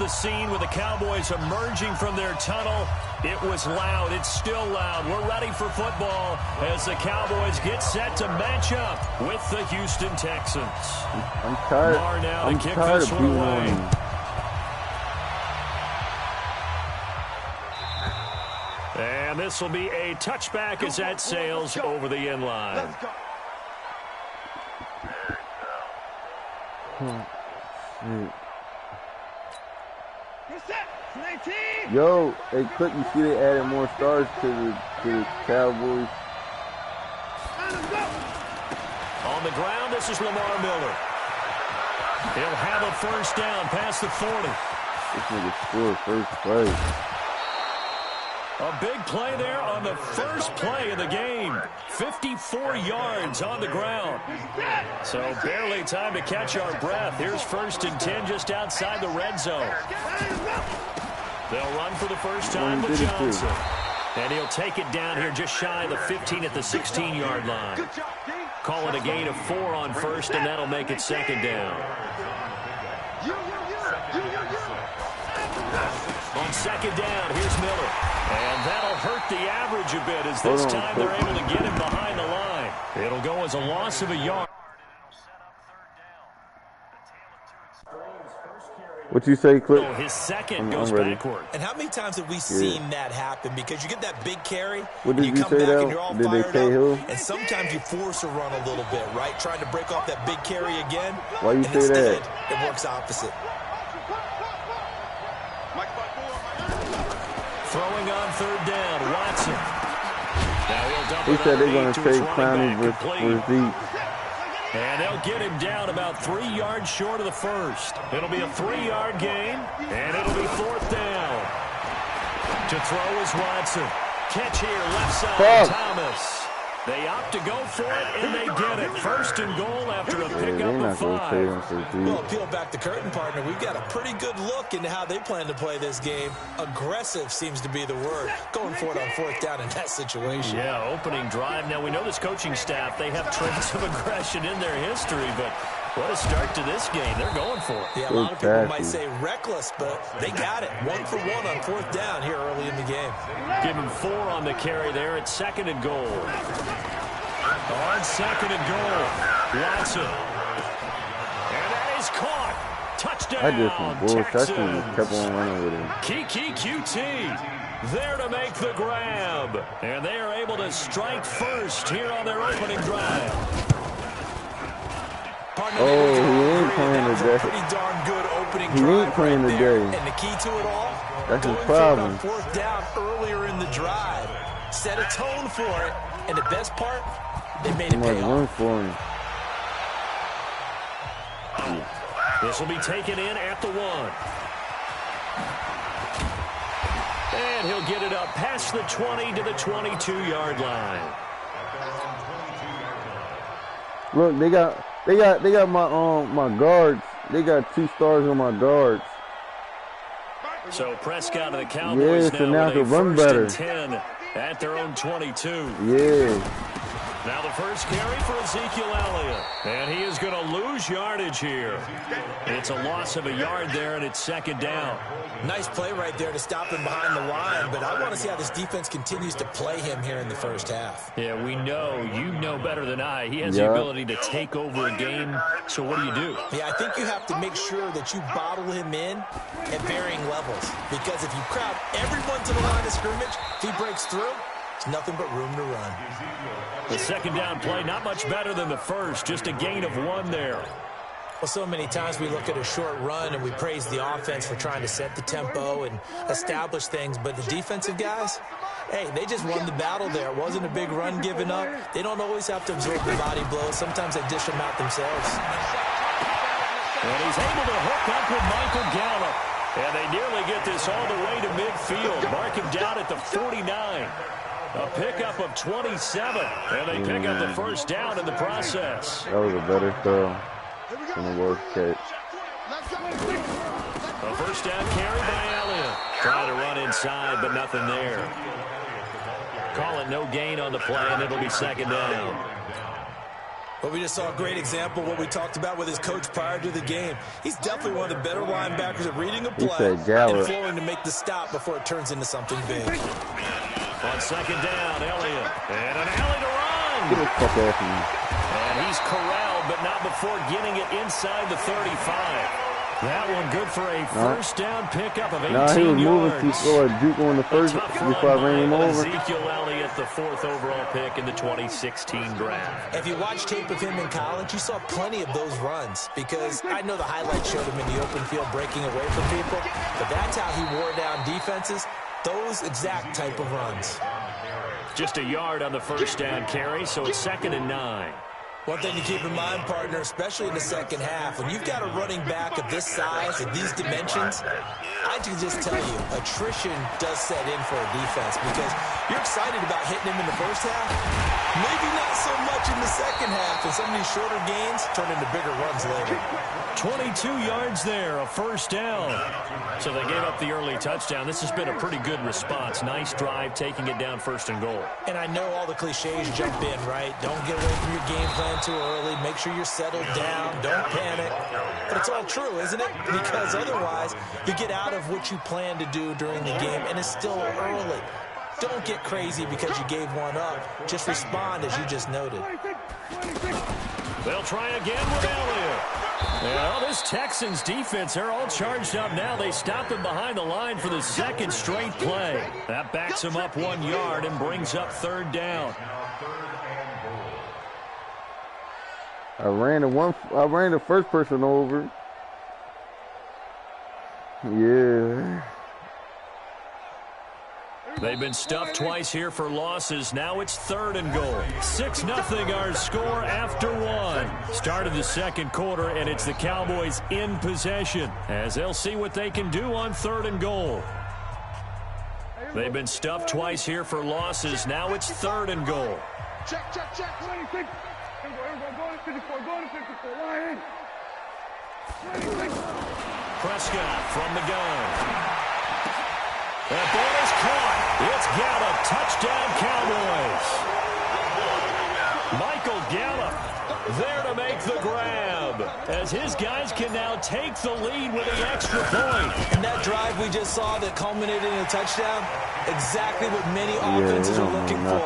the scene with the Cowboys emerging from their tunnel. It was loud. It's still loud. We're ready for football as the Cowboys get set to match up with the Houston Texans. I'm tired. I'm tired of being on. And this will be a touchback as that sails over the end line. Yo, hey, Click, you see they added more stars to the Cowboys. On the ground, this is Lamar Miller. He'll have a first down past the 40. This nigga scored first play. A big play there on the first play of the game. 54 yards on the ground. So barely time to catch our breath. Here's 1st and 10 just outside the red zone. They'll run for the first time with Johnson. And he'll take it down here just shy of the 15 at the 16-yard line. Call it a gain of 4 on first, and that'll make it 2nd down. On 2nd down, here's Miller. And that'll hurt the average a bit as this time they're able to get him behind the line. It'll go as a loss of a yard. What you say, Clip? Oh, his second goes backward. And how many times have we seen that happen? Because you get that big carry, what did and you come say back that? and you're all did fired they up, and sometimes you force a run a little bit, right? Trying to break off that big carry again. Why you and say instead, that? It works opposite. Throwing on 3rd down, Watson. Now he'll dump he it said they're going to to take Clowney versus Zeke. And they'll get him down about 3 yards short of the first. It'll be a 3-yard gain, and it'll be 4th down. To throw is Watson. Catch here, left side, Thomas. They opt to go for it, and they get it. 1st and goal after a pickup of 5. Well, peel back the curtain, partner. We've got a pretty good look into how they plan to play this game. Aggressive seems to be the word. Going for it on 4th down in that situation. Yeah, opening drive. Now, we know this coaching staff, they have traits of aggression in their history, but what a start to this game. They're going for it. Yeah, a lot of people might say reckless, but they got it. 1 for 1 on 4th down here early in the game. Give him 4 on the carry there at 2nd and goal. On 2nd and goal, Watson. And that is caught. Touchdown, I did some bullshit. I Texans. should have kept on running with him. Kiki QT there to make the grab. And they are able to strike first here on their opening drive. He ain't playing today. Pretty darn good opening he ain't playing right today. And the key to it all, that's his going problem. for it on 4th down earlier in the drive. Set a tone for it. And the best part, they made it pay off. For him. This will be taken in at the 1. And he'll get it up past the 20 to the 22-yard line. Look, they got my guards. They got 2 stars on my guards. So Prescott and the Cowboys now with a run 1st better. and 10 at their own 22. Yeah. Now the first carry for Ezekiel Elliott. And he is going to lose yardage here. It's a loss of a yard there, and it's 2nd down. Nice play right there to stop him behind the line, but I want to see how this defense continues to play him here in the first half. Yeah, we know. You know better than I. He has the ability to take over a game. So what do? Yeah, I think you have to make sure that you bottle him in at varying levels. Because if you crowd everyone to the line of scrimmage, if he breaks through, it's nothing but room to run. The 2nd down play, not much better than the first. Just a gain of 1 there. Well, so many times we look at a short run and we praise the offense for trying to set the tempo and establish things. But the defensive guys, hey, they just won the battle there. It wasn't a big run given up. They don't always have to absorb the body blows. Sometimes they dish them out themselves. And he's able to hook up with Michael Gallup. And they nearly get this all the way to midfield. Mark him down at the 49. A pickup of 27. And they pick up the first down in the process. That was a better throw than the worst catch. A first down carry by Elliott. Trying to run inside, but nothing there. Call it no gain on the play, and it'll be 2nd down. Well, we just saw a great example of what we talked about with his coach prior to the game. He's definitely one of the better linebackers at reading a play and flowing to make the stop before it turns into something big. On second down, Elliott. And an alley to run. Get the fuck off me. And he's corralled, but not before getting it inside the 35. That one good for a first down pickup of 18 yards. He was moving too slow. Duke on the first before I ran him over. Ezekiel Elliott, the 4th overall pick in the 2016 draft. If you watch tape of him in college, you saw plenty of those runs because I know the highlights showed him in the open field breaking away from people, but that's how he wore down defenses, those exact type of runs. Just a yard on the first down carry, so it's 2nd and 9. One thing to keep in mind, partner, especially in the second half, when you've got a running back of this size, of these dimensions, I can just tell you, attrition does set in for a defense because you're excited about hitting him in the first half, maybe not so much in the second half, and some of these shorter gains turn into bigger runs later. 22 yards there, a first down. So they gave up the early touchdown. This has been a pretty good response. Nice drive, taking it down 1st and goal. And I know all the cliches jump in, right? Don't get away from your game plan too early. Make sure you're settled down. Don't panic. But it's all true, isn't it? Because otherwise, you get out of what you plan to do during the game, and it's still early. Don't get crazy because you gave one up. Just respond as you just noted. They'll try again with Elliott. Well, this Texans defense, they're all charged up now. They stopped him behind the line for the 2nd straight play. That backs him up 1 yard and brings up 3rd down. I ran the first person over. Yeah. They've been stuffed twice here for losses. Now it's 3rd and goal. 6-0 our score after 1. Started the second quarter, and it's the Cowboys in possession as they'll see what they can do on 3rd and goal. They've been stuffed twice here for losses. Now it's 3rd and goal. Check. Go to 54. Line in. Prescott from the gun. That ball is caught. It's Gallup. Touchdown, Cowboys. Michael Gallup there to make the grab as his guys can now take the lead with the extra point. And that drive we just saw that culminated in a touchdown, exactly what many offenses are looking for.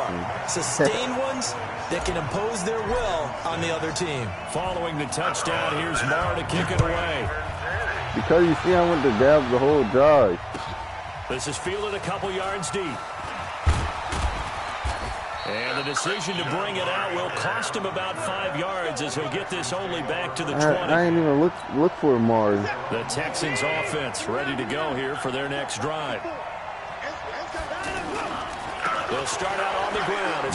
Sustained ones that can impose their will on the other team. Following the touchdown, here's Marr to kick it away. Because you see I went to grab the whole drive. This is fielded a couple yards deep. And the decision to bring it out will cost him about 5 yards as he'll get this only back to the 20. I ain't even look for Mars. The Texans offense ready to go here for their next drive. They'll start out on the ground.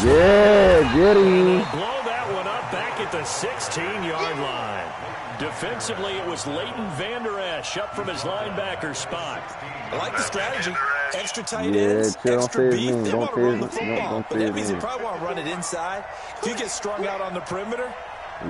Get him. Blow that one up back at the 16-yard line. Defensively, it was Leighton Vander Esch up from his linebacker spot. I like the strategy. Extra tight ends, extra beef. They want to run the football, but that means they probably want to run it inside. If you get strung out on the perimeter,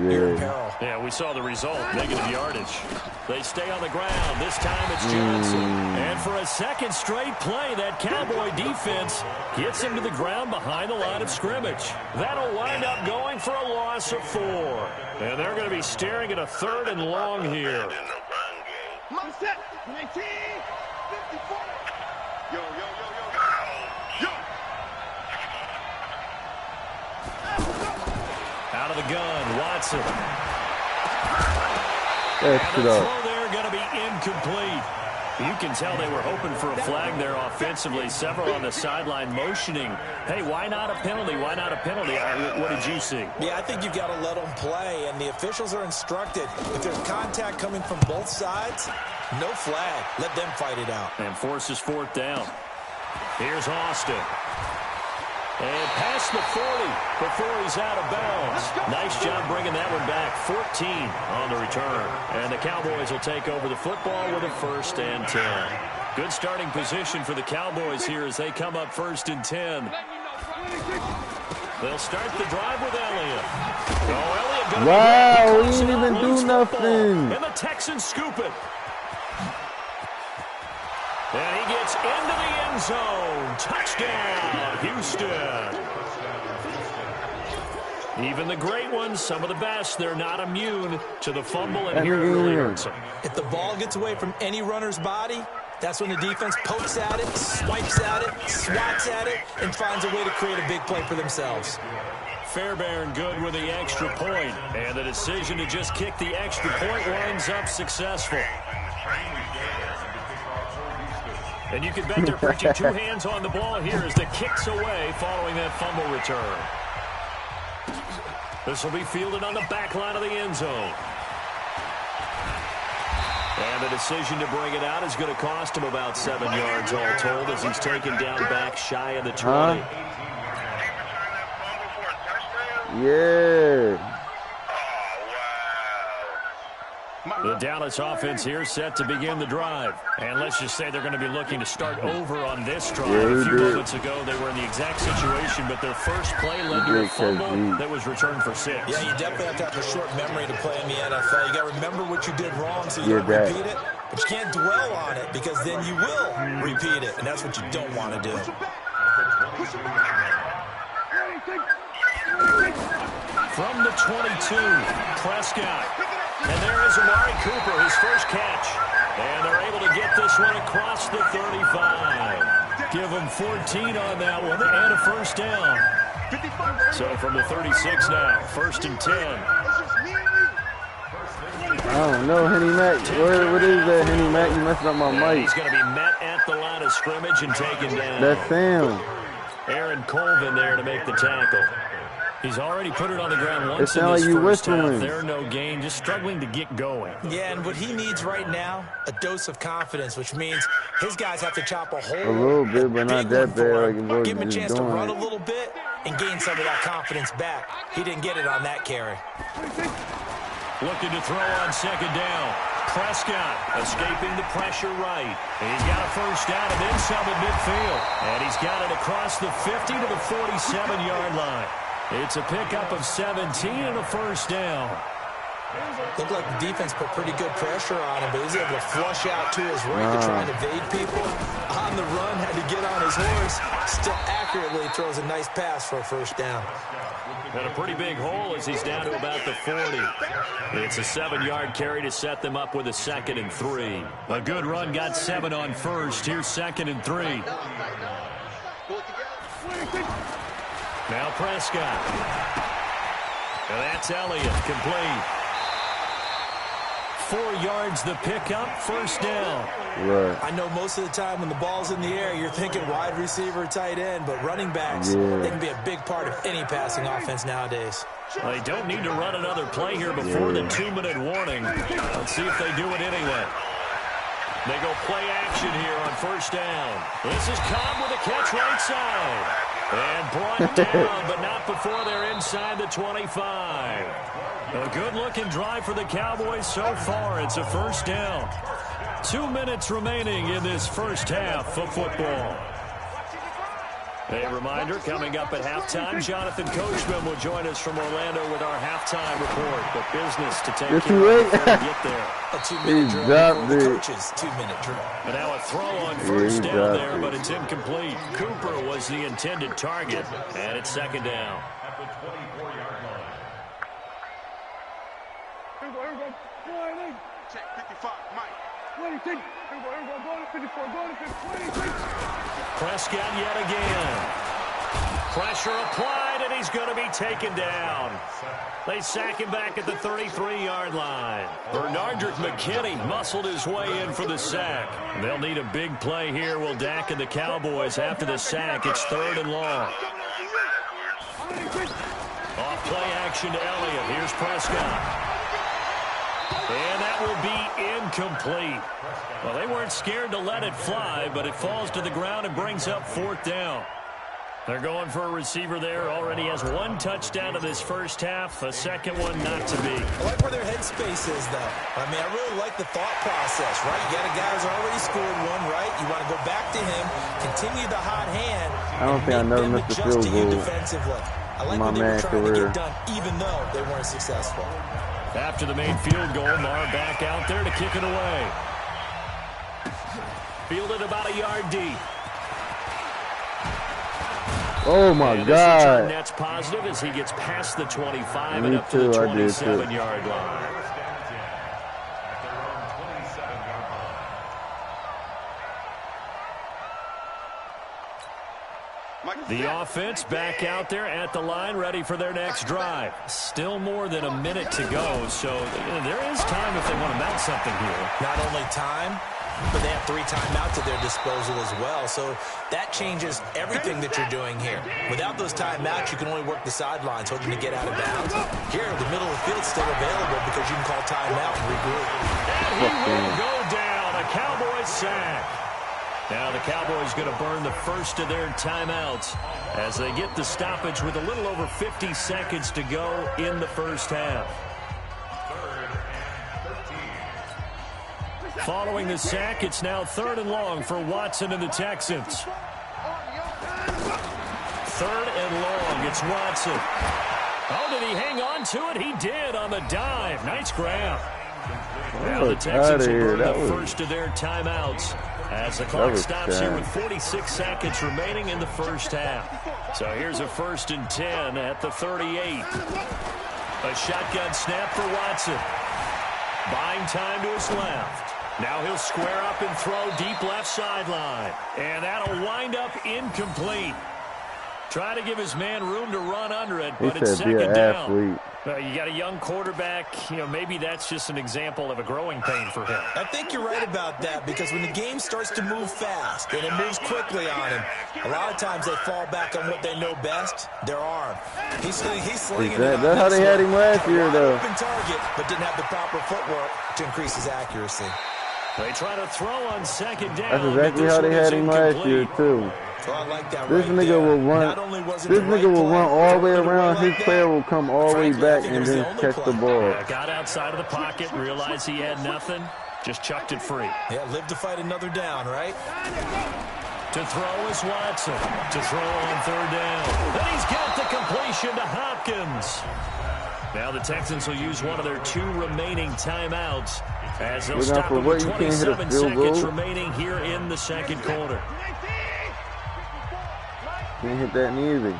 you're in peril. Yeah, we saw the result, negative yardage. They stay on the ground. This time it's Johnson. And for a second straight play, that Cowboy defense gets him to the ground behind the line of scrimmage. That'll wind up going for a loss of 4. And they're going to be staring at a 3rd and long here. Set. 19, 54. Yo. Out of the gun, Watson. And the throw there going to be incomplete. You can tell they were hoping for a flag there offensively. Several on the sideline motioning, hey, why not a penalty? Why not a penalty? What did you see? Yeah, I think you've got to let them play, and the officials are instructed. If there's contact coming from both sides, no flag. Let them fight it out. And forces 4th down. Here's Austin. And past the 40 before he's out of bounds. Nice job bringing that one back. 14 on the return. And the Cowboys will take over the football with a 1st and 10. Good starting position for the Cowboys here as they come up 1st and 10. They'll start the drive with Elliott. Wow, he didn't even do nothing. And the Texans scoop it. And he gets into the end zone. Touchdown, Houston. Even the great ones, some of the best, they're not immune to the fumble, and here it really hurts them. If the ball gets away from any runner's body, that's when the defense pokes at it, swipes at it, swats at it, and finds a way to create a big play for themselves. Fairbairn good with the extra point, and the decision to just kick the extra point winds up successful. And you can bet they're preaching two hands on the ball here as the kick's away following that fumble return. This will be fielded on the back line of the end zone. And the decision to bring it out is going to cost him about 7 yards all told as he's taken down back shy of the 20. Yeah. The Dallas offense here set to begin the drive. And let's just say they're going to be looking to start over on this drive. A few moments ago, they were in the exact situation, but their first play led to a fumble that was returned for 6. Yeah, you definitely have to have a short memory to play in the NFL. You got to remember what you did wrong so you don't repeat it. But you can't dwell on it because then you will repeat it, and that's what you don't want to do. From the 22, Prescott. And there is Amari Cooper, his first catch. And they're able to get this one across the 35. Give them 14 on that one and a first down. So from the 36 now, 1st and 10. I don't know, Henny Mac. What is that, Henny Mac? You messing up my mic. He's going to be met at the line of scrimmage and taken down. That's Sam. Aaron Colvin there to make the tackle. He's already put it on the ground once in like this you first half. whistling. They're no gain, just struggling to get going. Yeah, and what he needs right now, a dose of confidence, which means his guys have to chop a whole little bit, but not that bad. Like give him a chance to doing. run a little bit and gain some of that confidence back. He didn't get it on that carry. Looking to throw on 2nd down. Prescott escaping the pressure right. And he's got a first down and then some at midfield. And he's got it across the 50 to the 47-yard line. It's a pickup of 17 and a first down. Looked like the defense put pretty good pressure on him, but he's able to flush out to his right to try and evade people. On the run, had to get on his horse. Still accurately throws a nice pass for a first down. And a pretty big hole as he's down to about the 40. It's a 7-yard carry to set them up with a 2nd and 3. A good run got 7 on first. Here's 2nd and 3. Now Prescott. And that's Elliott, complete. 4 yards the pickup, first down. Right. I know most of the time when the ball's in the air, you're thinking wide receiver, tight end, but running backs, they can be a big part of any passing offense nowadays. Well, they don't need to run another play here before the 2-minute warning. Let's see if they do it anyway. They go play action here on first down. This is Cobb with a catch right side. And brought down, but not before they're inside the 25. A good-looking drive for the Cowboys so far. It's a first down. 2 minutes remaining in this first half of football. A reminder, coming up at halftime, Jonathan Coachman will join us from Orlando with our halftime report. But business to take care of before we get there. A 2-minute drill for the coaches, 2-minute drill. And now a throw on first down there, but it's incomplete. Cooper was the intended target, and it's 2nd down. Check 55, Mike. 20, go to 54, go to 50, Prescott yet again. Pressure applied, and he's going to be taken down. They sack him back at the 33-yard line. Bernardrick McKinney muscled his way in for the sack. They'll need a big play here, will Dak and the Cowboys. After the sack, it's 3rd and long. Off play action to Elliott. Here's Prescott. And that will be incomplete. Well, they weren't scared to let it fly, but it falls to the ground and brings up 4th down. They're going for a receiver there. Already has 1 touchdown in this first half. A second one not to be. I like where their headspace is, though. I mean, I really like the thought process, right? You got a guy who's already scored one, right? You want to go back to him, continue the hot hand. I don't think I never missed a field goal defensively. I like what they were trying to get done, even though they weren't successful. After the main field goal, Marr back out there to kick it away. Fielded about a yard deep. Oh, my and this return God. net's positive as he gets past the 25 and Me up to the too, I did too. 27-yard line. The offense back out there at the line, ready for their next drive. Still more than a minute to go, so there is time if they want to mount something here. Not only time, but they have 3 timeouts at their disposal as well, so that changes everything that you're doing here. Without those timeouts, you can only work the sidelines, hoping to get out of bounds. Here, the middle of the field's still available because you can call timeout and regroup. And he will go down, a Cowboys sack. Now the Cowboys going to burn the first of their timeouts as they get the stoppage with a little over 50 seconds to go in the first half. Following the sack, it's now 3rd and long for Watson and the Texans. 3rd and long, it's Watson. Oh, did he hang on to it? He did on the dive. Nice grab. Now the Texans will burn the first of their timeouts as the clock stops here with 46 seconds remaining in the first half. So here's a 1st and 10 at the 38. A shotgun snap for Watson. Buying time to his left. Now he'll square up and throw deep left sideline. And that'll wind up incomplete. Try to give his man room to run under it, but it's 2nd down. You got a young quarterback. Maybe that's just an example of a growing pain for him. I think you're right about that because when the game starts to move fast and it moves quickly on him, a lot of times they fall back on what they know best, their arm. He's slinging it. That's how they had him last year, though. Open target, but didn't have the proper footwork to increase his accuracy. They try to throw on 2nd down. That's exactly how they had him last year, too. So I like that this nigga will run. This nigga will run all the way around. His player will come all the way back and then catch the ball. Yeah, got outside of the pocket, realized he had nothing, just chucked it free. Yeah, live to fight another down, right? To throw is Watson. To throw on 3rd down. Then he's got the completion to Hopkins. Now the Texans will use one of their 2 remaining timeouts as they'll stop it with 27 seconds remaining here in the 2nd quarter. Can't hit that easy.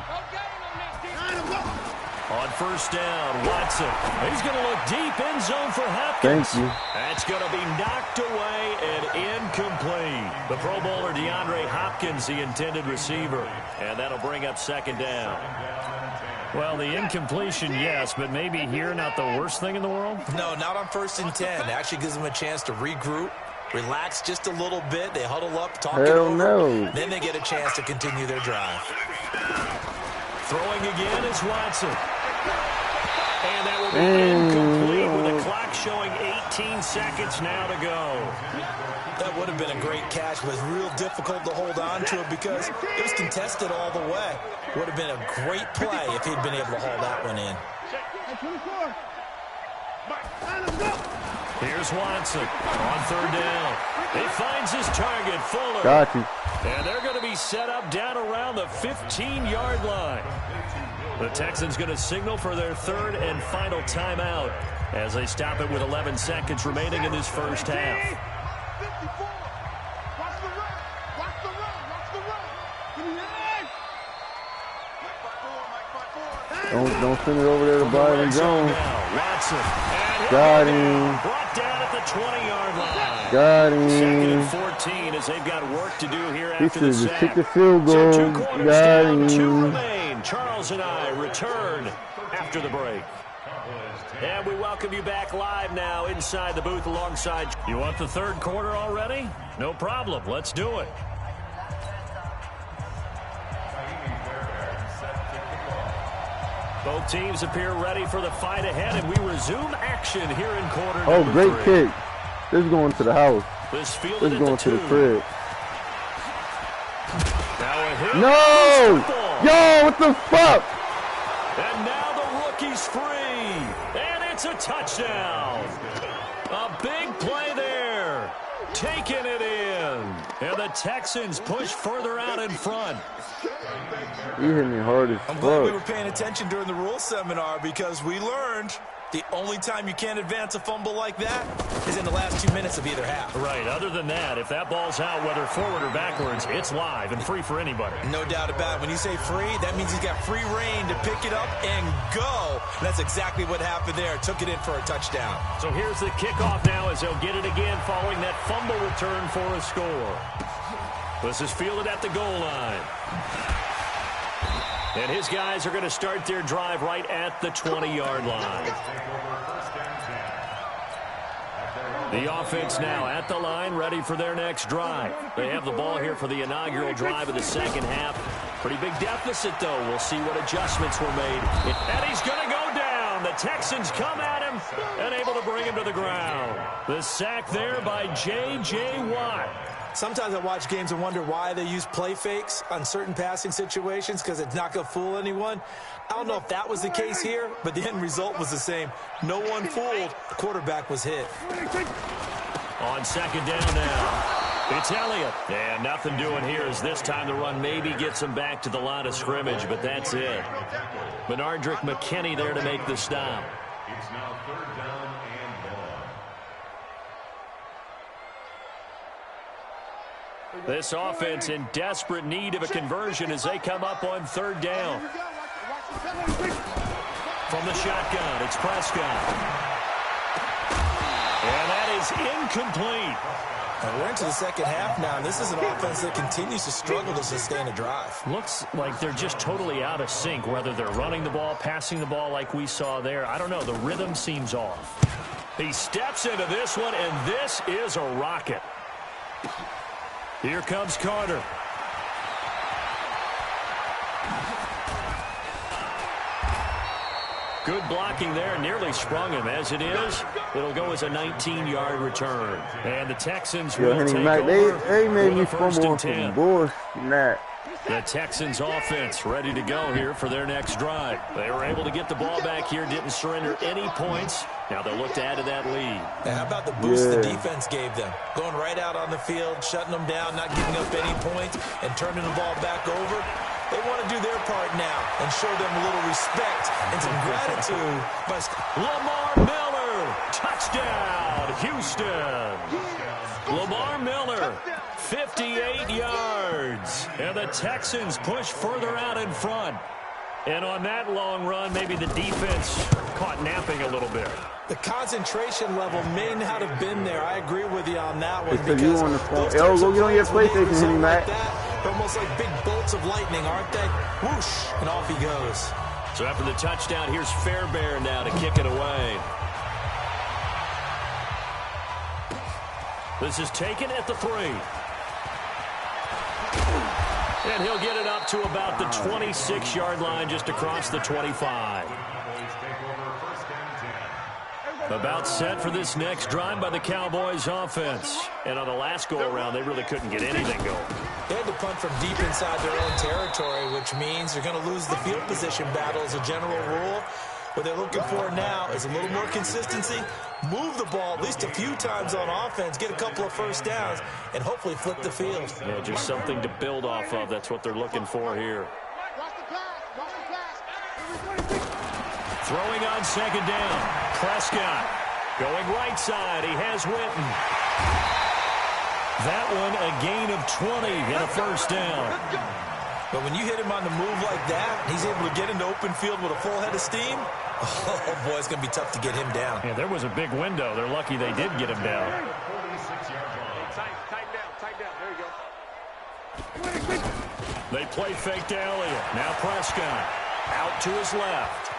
On 1st down, Watson. He's going to look deep in zone for Hopkins. Thank you. That's going to be knocked away and incomplete. The Pro Bowler DeAndre Hopkins, the intended receiver. And that'll bring up 2nd down. Well, the incompletion, yes, but maybe here not the worst thing in the world? No, not on 1st and 10. It actually gives them a chance to regroup, relax just a little bit. They huddle up, talk it over. No. Then they get a chance to continue their drive. Throwing again is Watson. And that will be incomplete with the clock showing 18 seconds now to go. That would have been a great catch, but it was real difficult to hold on to it because it was contested all the way. Would have been a great play if he'd been able to haul that one in. Here's Watson on 3rd down. He finds his target, Fuller. Got you. And they're going to be set up down around the 15-yard line. The Texans going to signal for their 3rd and final timeout as they stop it with 11 seconds remaining in this first half. Don't send it over there to Byron Jones. Watson. Got him. Brought down at the 20-yard line. Got him. 2nd and 14 as they've got work to do here He after the should sack. just kick the field goal. So 2 quarters Got down, him. 2 remain. Charles and I return after the break. And we welcome you back live now inside the booth alongside. You want the 3rd quarter already? No problem. Let's do it. Both teams appear ready for the fight ahead, and we resume action here in quarter number 3. Great kick. This is going to the house. This is going to the crib. Now a hit. No! Yo, what the fuck? And now the rookie's free. And it's a touchdown. A big play there. Taking it in. And the Texans push further out in front. You hit me hard as fuck. I'm glad we were paying attention during the rules seminar because we learned The only time you can't advance a fumble like that is in the last 2 minutes of either half. Right. Other than that, if that ball's out, whether forward or backwards, it's live and free for anybody. No doubt about it. When you say free, that means he's got free reign to pick it up and go. And that's exactly what happened there. Took it in for a touchdown. So here's the kickoff now as they'll get it again following that fumble return for a score. This is fielded at the goal line. And his guys are going to start their drive right at the 20-yard line. The offense now at the line, ready for their next drive. They have the ball here for the inaugural drive of the second half. Pretty big deficit, though. We'll see what adjustments were made. And he's going to go down. The Texans come at him and able to bring him to the ground. The sack there by J.J. Watt. Sometimes I watch games and wonder why they use play fakes on certain passing situations, because it's not going to fool anyone. I don't know if that was the case here, but the end result was the same. No one fooled. The quarterback was hit. On second down now, it's Elliott. And nothing doing here as this time the run maybe gets him back to the line of scrimmage, but that's it. Benardrick McKinney there to make the stop. It's now third down and long. This offense in desperate need of a conversion as they come up on third down. From the shotgun, it's Prescott. And that is incomplete. And we're into the second half now. This is an offense that continues to struggle to sustain a drive. Looks like they're just totally out of sync, whether they're running the ball, passing the ball like we saw there. I don't know. The rhythm seems off. He steps into this one, and this is a rocket. Here comes Carter. Good blocking there, nearly sprung him. As it is, it'll go as a 19-yard return. And the Texans will take over. They made me first fumble and some 10. bullshit. The Texans offense ready to go here for their next drive. They were able to get the ball back here, didn't surrender any points. Now they'll look to add to that lead. And how about the boost the defense gave them? Going right out on the field, shutting them down, not giving up any points, and turning the ball back over. They want to do their part now and show them a little respect and some gratitude. Lamar Miller, touchdown, Houston. Lamar Miller, 58 yards. And the Texans push further out in front. And on that long run, maybe the defense caught napping a little bit. The concentration level may not have been there. I agree with you on that one. Because you on the phone. Go get on your PlayStation, Henry Mac. They're almost like big bolts of lightning, aren't they? Whoosh, and off he goes. So after the touchdown, here's Fairbairn now to kick it away. This is taken at the 3. And he'll get it up to about the 26-yard line, just across the 25. About set for this next drive by the Cowboys offense. And on the last go-around, they really couldn't get anything going. They had to punt from deep inside their own territory, which means they're going to lose the field position battle as a general rule. What they're looking for now is a little more consistency, move the ball at least a few times on offense, get a couple of first downs, and hopefully flip the field. Yeah, just something to build off of. That's what they're looking for here. Throwing on second down. Prescott going right side. He has Witten. That one a gain of 20 and a first down. But when you hit him on the move like that, he's able to get into open field with a full head of steam. Oh, boy, it's going to be tough to get him down. Yeah, there was a big window. They're lucky they did get him down. Tight down. There you go. They play fake to Elliott. Now Prescott out to his left.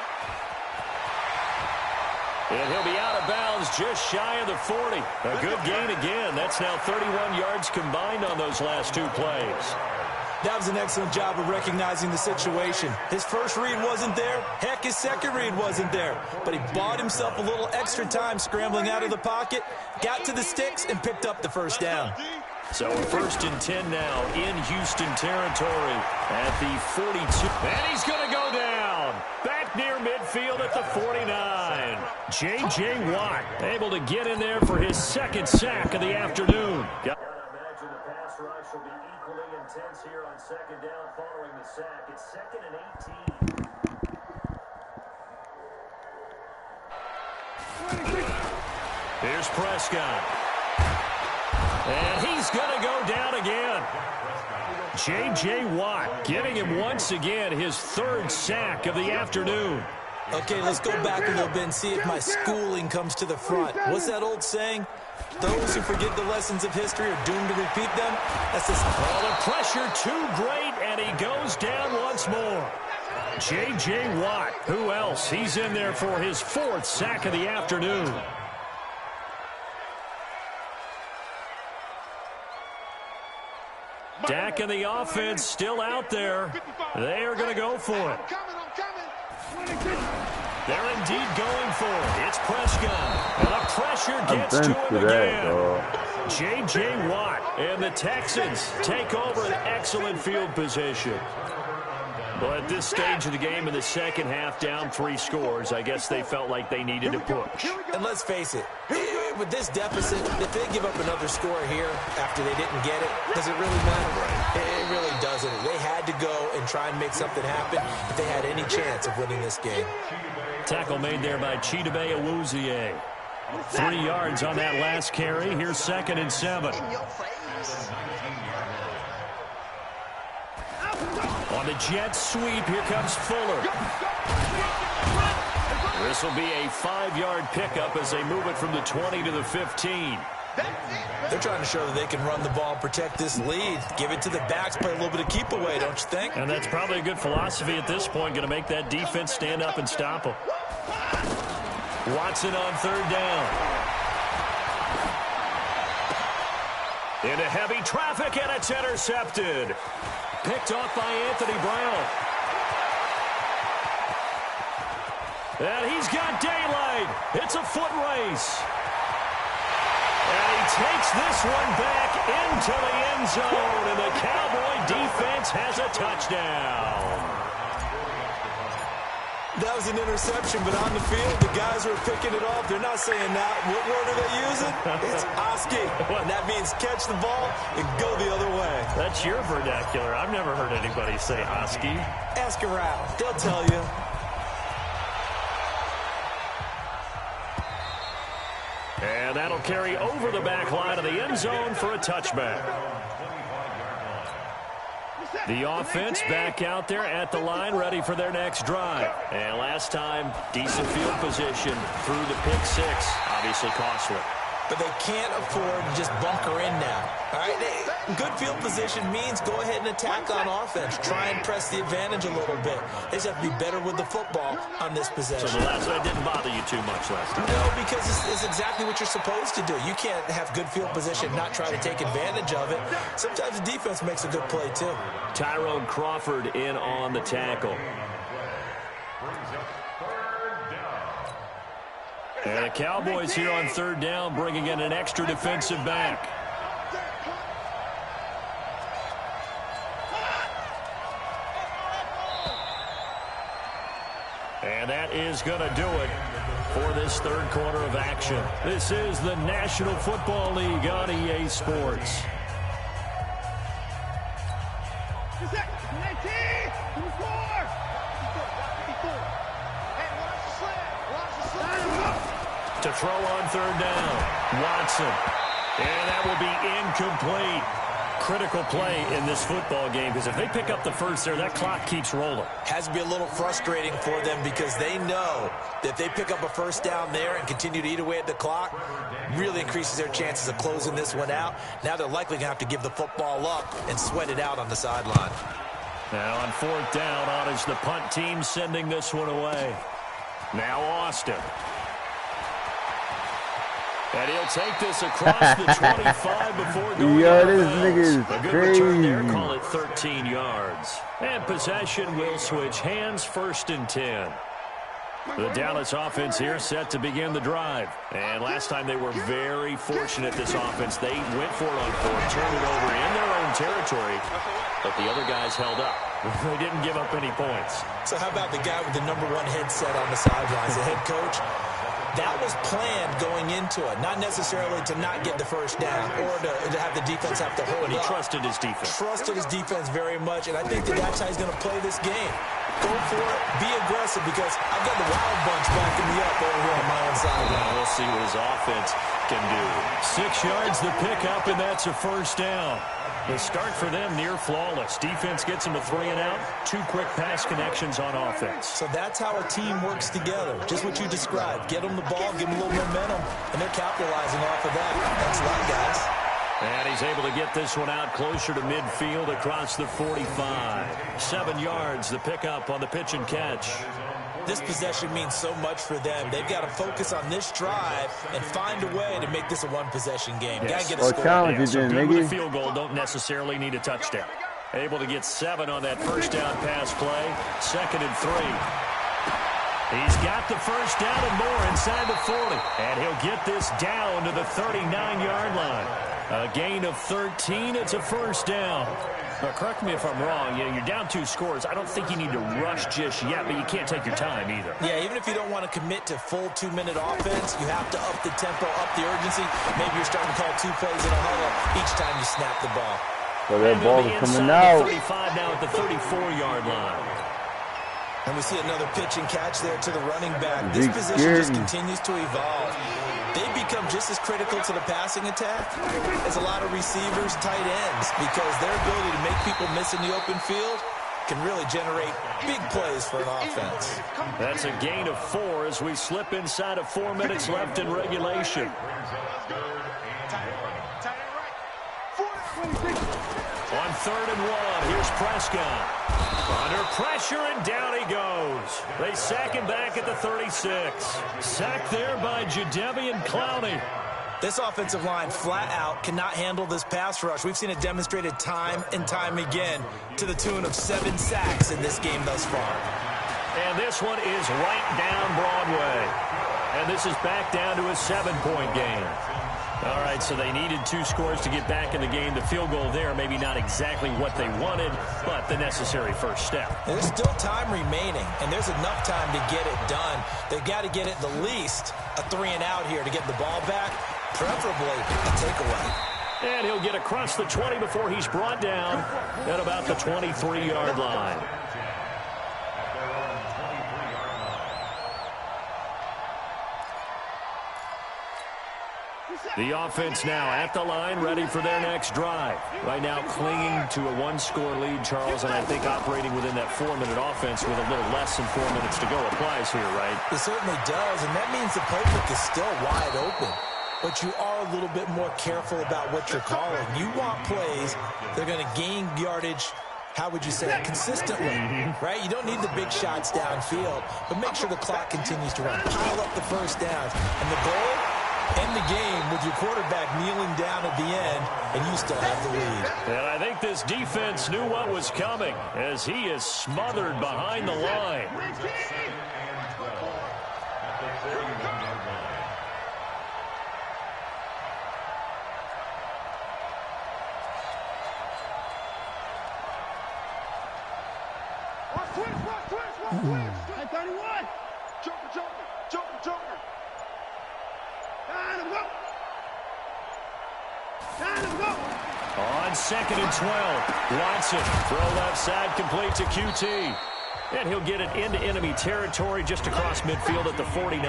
And he'll be out of bounds just shy of the 40. A good gain again. That's now 31 yards combined on those last two plays. That was an excellent job of recognizing the situation. His first read wasn't there. Heck, his second read wasn't there. But he bought himself a little extra time scrambling out of the pocket, got to the sticks, and picked up the first down. So a first and 10 now in Houston territory at the 42. And he's going to go down. Back near midfield at the 49. J.J. Watt able to get in there for his second sack of the afternoon. Imagine the pass rush will be equally intense here on second down following the sack. It's 2nd and 18. Here's Prescott. And he's going to go down again. J.J. Watt giving him once again his 3rd sack of the afternoon. Okay, let's go back a little bit and see if my schooling comes to the front. What's that old saying? Those who forget the lessons of history are doomed to repeat them. That's the... Well, the pressure too great, and he goes down once more. J.J. Watt, who else? He's in there for his 4th sack of the afternoon. Dak and the offense still out there. They are going to go for it. They're indeed going for it. It's Prescott. And the pressure gets to him again. J.J. Watt and the Texans take over an excellent field position. Well, at this stage of the game in the second half, down 3 scores, I guess they felt like they needed to push. And let's face it, with this deficit, if they give up another score here after they didn't get it, does it really matter? It really doesn't. They had to go and try and make something happen if they had any chance of winning this game. Tackle made there by Chidobe Awuzie. 3 yards on that last carry. Here's 2nd and 7. On the jet sweep, here comes Fuller. This will be a 5-yard pickup as they move it from the 20 to the 15. They're trying to show that they can run the ball, protect this lead, give it to the backs, play a little bit of keep away, don't you think? And that's probably a good philosophy at this point, going to make that defense stand up and stop them. Watson on 3rd down. Into heavy traffic, and it's intercepted. Picked off by Anthony Brown. And he's got daylight. It's a foot race. And he takes this one back into the end zone, and the Cowboy defense has a touchdown. That was an interception, but on the field, the guys who are picking it off, they're not saying that. What word are they using? It's Oski. And that means catch the ball and go the other way. That's your vernacular. I've never heard anybody say Oski. Ask around. They'll tell you. And that'll carry over the back line of the end zone for a touchback. The offense back out there at the line, ready for their next drive. And last time, decent field position through the pick 6. Obviously costly. But they can't afford to just bunker in now. All right, good field position means go ahead and attack on offense. Try and press the advantage a little bit. They just have to be better with the football on this possession. So the last one didn't bother you too much last time? No, because it's exactly what you're supposed to do. You can't have good field position, not try to take advantage of it. Sometimes the defense makes a good play, too. Tyrone Crawford in on the tackle. And the Cowboys here on 3rd down, bringing in an extra defensive back. And that is going to do it for this 3rd quarter of action. This is the National Football League on EA Sports. To throw on 3rd down, Watson. And that will be incomplete. Critical play in this football game, because if they pick up the first there, that clock keeps rolling. Has to be a little frustrating for them because they know that if they pick up a first down there and continue to eat away at the clock, really increases their chances of closing this one out. Now they're likely going to have to give the football up and sweat it out on the sideline. Now on 4th down, on is the punt team sending this one away. Now Austin. And he'll take this across the 25 before going Yo, out of this bounds. nigga is A good crazy. return there, call it 13 yards. And possession will switch hands, 1st and 10. The Dallas offense here set to begin the drive. And last time they were very fortunate, this offense. They went for it on 4th, turned it over in their own territory, but the other guys held up. They didn't give up any points. So how about the guy with the #1 headset on the sidelines, the head coach? That was planned going into it, not necessarily to not get the first down or to have the defense have to hold But he up. trusted his defense. Trusted his defense very much, and I think that's how he's going to play this game. Go for it, be aggressive, because I've got the Wild Bunch backing me up over here on my own sideline. We'll see what his offense can do. 6 yards the pickup, and that's a first down. The start for them near flawless. Defense gets them to 3 and out. 2 quick pass connections on offense. So that's how a team works together. Just what you described. Get them the ball, give them a little momentum, and they're capitalizing off of that. Thanks a lot, guys. And he's able to get this one out closer to midfield across the 45. 7 yards, the pickup on the pitch and catch. This possession means so much for them. They've got to focus on this drive and find a way to make this a one-possession game. Yes. Got to get a score. Challenge So again, good with nigga. a field goal, don't necessarily need a touchdown. Able to get 7 on that first down pass play. 2nd and 3. He's got the first down and more inside the 40. And he'll get this down to the 39-yard line. A gain of 13. It's a first down. Now, correct me if I'm wrong. You're down 2 scores. I don't think you need to rush just yet, but you can't take your time either. Yeah, even if you don't want to commit to full 2-minute offense, you have to up the tempo, up the urgency. Maybe you're starting to call 2 plays in a huddle each time you snap the ball. So that ball is coming out. 35 now at the 34-yard line. And we see another pitch and catch there to the running back. This position just continues to evolve. They become just as critical to the passing attack as a lot of receivers, tight ends, because their ability to make people miss in the open field can really generate big plays for an offense. That's a gain of 4 as we slip inside of 4 minutes left in regulation. On 3rd and 1, here's Prescott. Under pressure, and down he goes. They sack him back at the 36. Sacked there by Jadeveon Clowney. This offensive line flat out cannot handle this pass rush. We've seen it demonstrated time and time again to the tune of 7 sacks in this game thus far. And this one is right down Broadway. And this is back down to a 7-point game. All right, so they needed 2 scores to get back in the game. The field goal there, maybe not exactly what they wanted, but the necessary first step. There's still time remaining, and there's enough time to get it done. They've got to get at the least a 3 and out here to get the ball back, preferably a takeaway. And he'll get across the 20 before he's brought down at about the 23-yard line. The offense now at the line, ready for their next drive. Right now clinging to a 1-score lead, Charles, and I think operating within that 4-minute offense with a little less than 4 minutes to go applies here, right? It certainly does, and that means the playbook is still wide open. But you are a little bit more careful about what you're calling. You want plays that are going to gain yardage, how would you say it, consistently, right? You don't need the big shots downfield, but make sure the clock continues to run. Pile up the first downs. And the goal? End the game with your quarterback kneeling down at the end, and you still have the lead. And I think this defense knew what was coming as he is smothered behind the line. Hey, 31. Joker. On 2nd and 12, Watson, throw left side, complete to QT. And he'll get it into enemy territory just across midfield at the 49.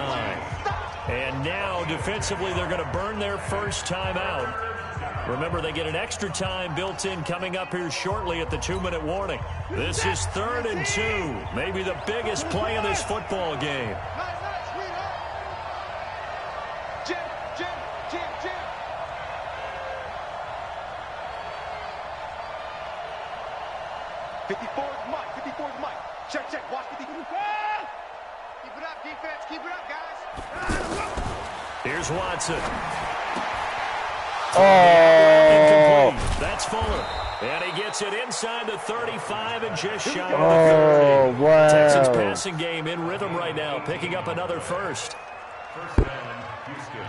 And now, defensively, they're going to burn their first time out. Remember, they get an extra time built in coming up here shortly at the 2-minute warning. This is 3rd and 2, maybe the biggest play of this football game. Jim. 54's Mike. Check. Watch 54. Keep it up, defense. Keep it up, guys. Here's Watson. Oh! Incomplete. That's Fuller. And he gets it inside the 35 and just shy of the 30. Wow. Texans passing game in rhythm right now, picking up another first. First down, Houston.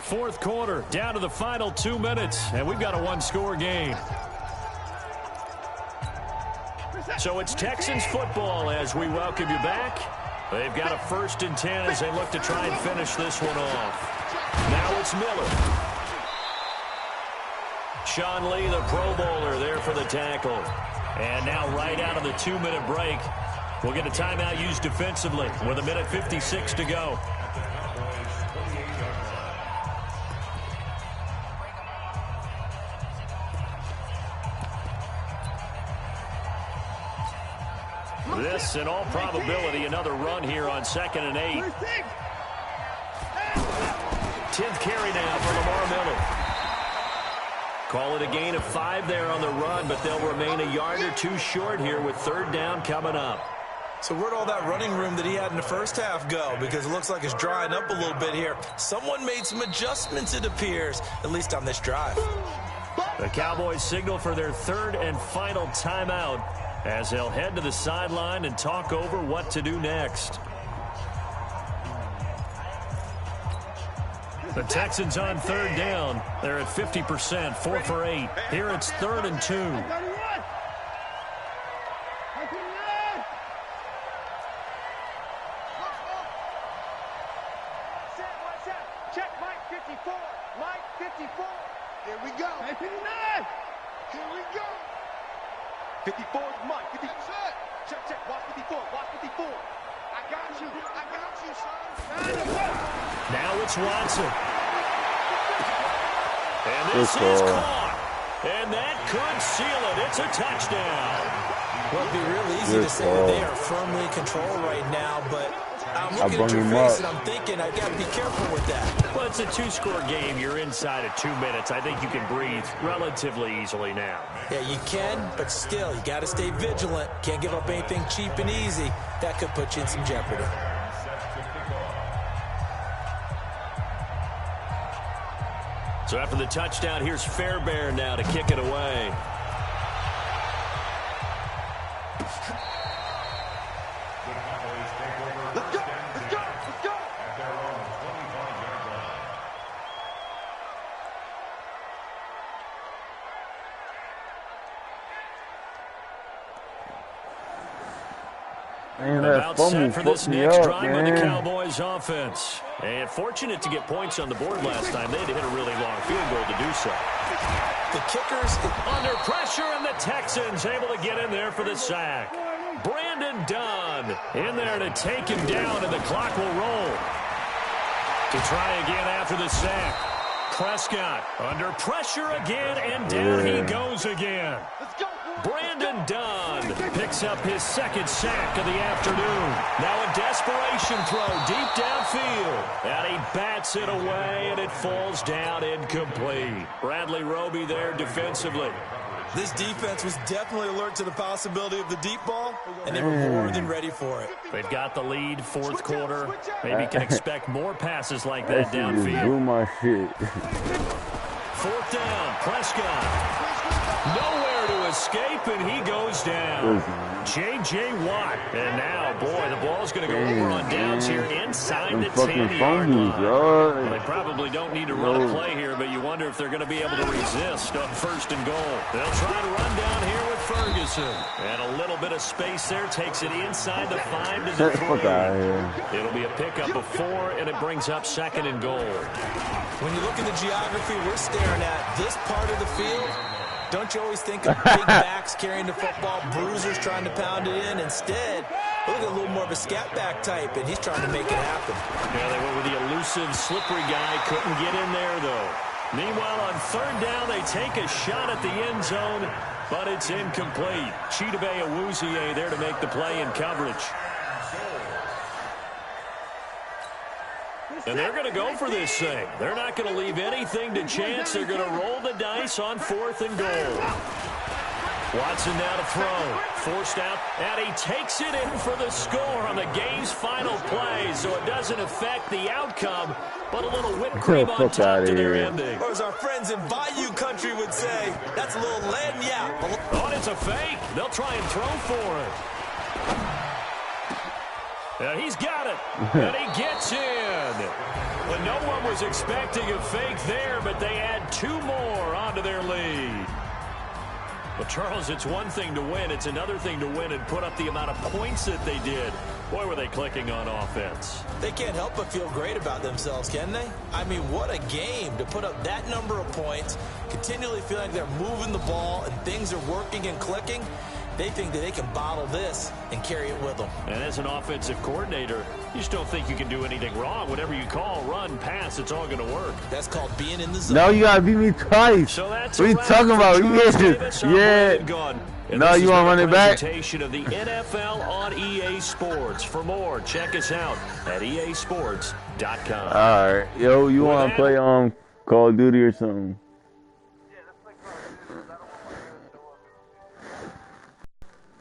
4th quarter, down to the final 2 minutes, and we've got a 1-score game. So it's Texans football as we welcome you back. They've got a 1st and 10 as they look to try and finish this one off. Now it's Miller. Sean Lee, the Pro Bowler, there for the tackle. And now right out of the 2-minute break, we'll get a timeout used defensively with 1:56 to go. This, in all probability, another run here on 2nd and 8. 10th carry now for Lamar Miller. Call it a gain of 5 there on the run, but they'll remain a yard or two short here with 3rd down coming up. So where'd all that running room that he had in the first half go? Because it looks like it's drying up a little bit here. Someone made some adjustments, it appears, at least on this drive. The Cowboys signal for their 3rd and final timeout as they'll head to the sideline and talk over what to do next. The Texans on 3rd down. They're at 50%, 4 for 8. Here it's 3rd and 2. Check Mike 54. Mike 54. Here we go. 59. Here we go. 54 is Mike. 54. Check, check. Watch 54. Watch 54. I got you. I got you, son. Now it's Watson. And this is caught. And that could seal it. It's a touchdown. Well, it'd be real easy to say that they are firmly controlled right now, but I'm looking at your face and I'm thinking I got to be careful with that. Well, it's a 2-score game. You're inside of 2 minutes. I think you can breathe relatively easily now. Yeah, you can, but still, you got to stay vigilant. Can't give up anything cheap and easy. That could put you in some jeopardy. So after the touchdown, here's Fairbairn now to kick it away. Let's go. Let's go. Let's go. At their own 25-yard line. Man, About that set for this me next up, drive on the man. Cowboys offense. And fortunate to get points on the board last time. They had to hit a really long field goal to do so. The kickers Under pressure, and the Texans able to get in there for the sack. Brandon Dunn in there to take him down, and the clock will roll. To try again after the sack. Prescott under pressure again, and down he goes again. Brandon Dunn picks up his 2nd sack of the afternoon. Now a desperation throw deep downfield. And he bats it away, and it falls down incomplete. Bradley Roby there defensively. This defense was definitely alert to the possibility of the deep ball, and they were more than ready for it. They've got the lead, 4th quarter. Maybe can expect more passes like that downfield. Do my shit. 4th down, Prescott. Nowhere to escape, and he goes down. J.J. Watt. And now, boy, the ball's going to go over on downs here inside the 10-yard line. Well, they probably don't need to run a play here, but you wonder if they're going to be able to resist on 1st and goal. They'll try to run down here with Ferguson. And a little bit of space there takes it inside the 5 to the 3. It'll be a pickup of 4, and it brings up 2nd and goal. When you look at the geography we're staring at, this part of the field, don't you always think of big backs carrying the football, bruisers trying to pound it in? Instead, look at a little more of a scat back type, and he's trying to make it happen. Yeah, they went with the elusive, slippery guy. Couldn't get in there, though. Meanwhile, on 3rd down, they take a shot at the end zone, but it's incomplete. Chidobe Awuzie there to make the play in coverage. And they're going to go for this thing. They're not going to leave anything to chance. They're going to roll the dice on 4th and goal. Watson now to throw. Forced out, and he takes it in for the score on the game's final play, so it doesn't affect the outcome, but a little whipped cream on top to their ending. Or as our friends in Bayou Country would say, that's a little lagniappe. Oh, and it's a fake. They'll try and throw for it. And he's got it, and he gets in. But no one was expecting a fake there, but they add 2 more onto their lead. Well, Charles, it's one thing to win. It's another thing to win and put up the amount of points that they did. Boy, were they clicking on offense. They can't help but feel great about themselves, can they? I mean, what a game to put up that number of points, continually feeling like they're moving the ball and things are working and clicking. They think that they can bottle this and carry it with them. And as an offensive coordinator, you just don't think you can do anything wrong. Whatever you call, run, pass, it's all going to work. That's called being in the zone. No, you got to beat me twice. So that's what are you talking about? Yeah. And No, this you has want to been run a it back? presentation of the NFL on EA Sports. For more, check us out at easports.com. All right. Yo, you want to play Call of Duty or something?